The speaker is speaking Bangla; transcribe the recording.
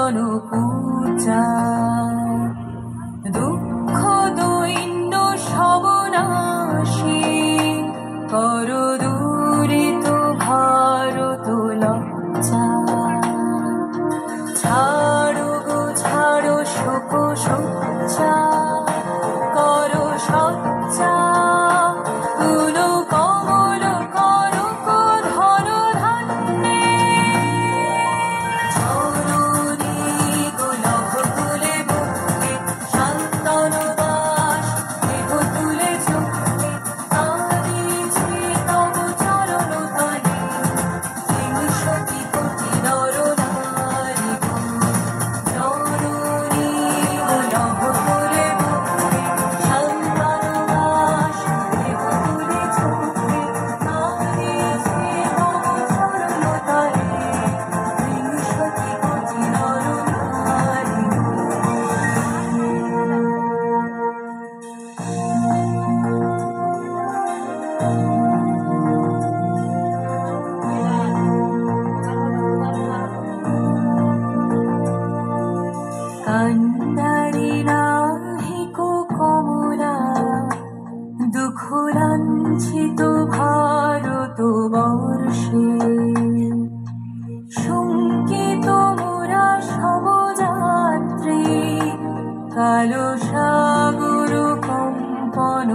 চন্দন পূজা দুঃখ দৈন্য সবনাশী কর দূরিত ভারত লজ্জা ছাড়ো গো ছাড়ো শোক সজ্জা কর সজ্জা তুলো কমল করক ধন ধান্যে চরণে গোলভ তুলে বুকে শান্তন দাস দেহ তুলে চোখে তারিছে তব চরণ তলে বিংশতি কোটি নর নারী চরণে গোলভ তুলে বুকে শান্তন দাস দেহ তুলে চোখে তারিছে তব চরণ তলে বিংশতি কোটি নর নারী কান্দারি নাহিকো কমলা দুঃখ লাঞ্ছিত ভারত বর্ষে শঙ্কিত মোরা সবযাত্রী কালো সাগর কম্পন